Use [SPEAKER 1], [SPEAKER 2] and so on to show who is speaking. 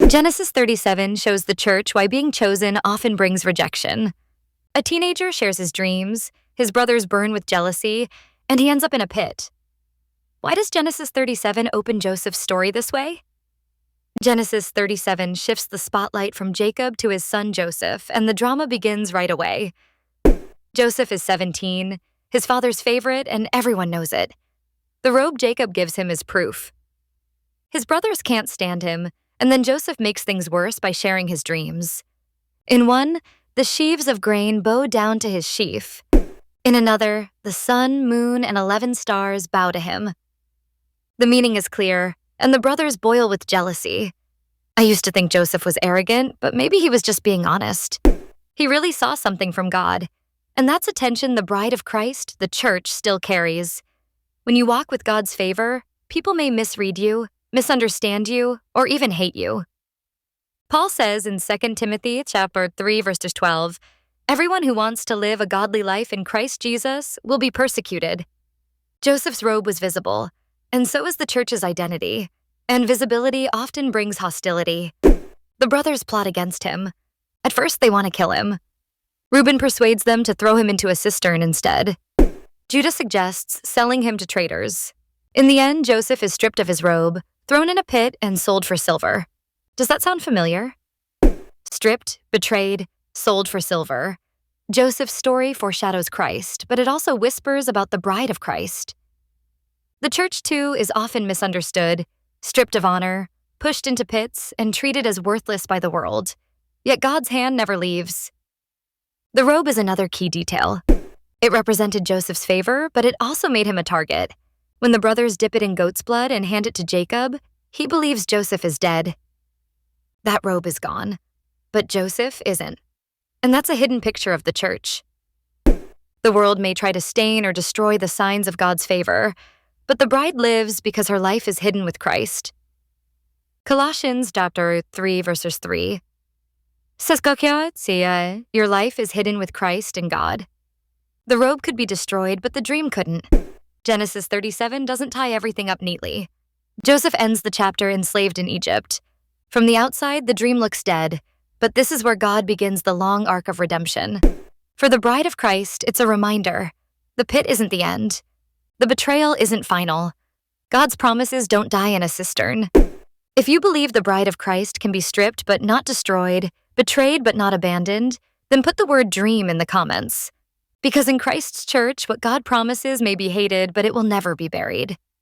[SPEAKER 1] Genesis 37 shows the church why being chosen often brings rejection. A teenager shares his dreams, his brothers burn with jealousy, and he ends up in a pit. Why does Genesis 37 open Joseph's story this way? Genesis 37 shifts the spotlight from Jacob to his son Joseph, and the drama begins right away. Joseph is 17, his father's favorite, and everyone knows it. The robe Jacob gives him is proof. His brothers can't stand him, and then Joseph makes things worse by sharing his dreams. In one, the sheaves of grain bow down to his sheaf. In another, the sun, moon, and 11 stars bow to him. The meaning is clear, and the brothers boil with jealousy. I used to think Joseph was arrogant, but maybe he was just being honest. He really saw something from God, and that's a tension the bride of Christ, the church, still carries. When you walk with God's favor, people may misread you, misunderstand you, or even hate you. Paul says in 2 Timothy chapter 3, verses 12, "Everyone who wants to live a godly life in Christ Jesus will be persecuted." Joseph's robe was visible, and so is the church's identity, and visibility often brings hostility. The brothers plot against him. At first, they want to kill him. Reuben persuades them to throw him into a cistern instead. Judah suggests selling him to traders. In the end, Joseph is stripped of his robe, thrown in a pit, and sold for silver. Does that sound familiar? Stripped, betrayed, sold for silver. Joseph's story foreshadows Christ, but it also whispers about the bride of Christ. The church, too, is often misunderstood, stripped of honor, pushed into pits, and treated as worthless by the world. Yet God's hand never leaves. The robe is another key detail. It represented Joseph's favor, but it also made him a target. When the brothers dip it in goat's blood and hand it to Jacob, he believes Joseph is dead. That robe is gone, but Joseph isn't. And that's a hidden picture of the church. The world may try to stain or destroy the signs of God's favor, but the bride lives because her life is hidden with Christ. Colossians chapter 3, verses 3. C'est ce que your life is hidden with Christ and God. The robe could be destroyed, but the dream couldn't. Genesis 37 doesn't tie everything up neatly. Joseph ends the chapter enslaved in Egypt. From the outside, the dream looks dead, but this is where God begins the long arc of redemption. For the bride of Christ, it's a reminder. The pit isn't the end. The betrayal isn't final. God's promises don't die in a cistern. If you believe the bride of Christ can be stripped but not destroyed, betrayed but not abandoned, then put the word dream in the comments. Because in Christ's church, what God promises may be hated, but it will never be buried.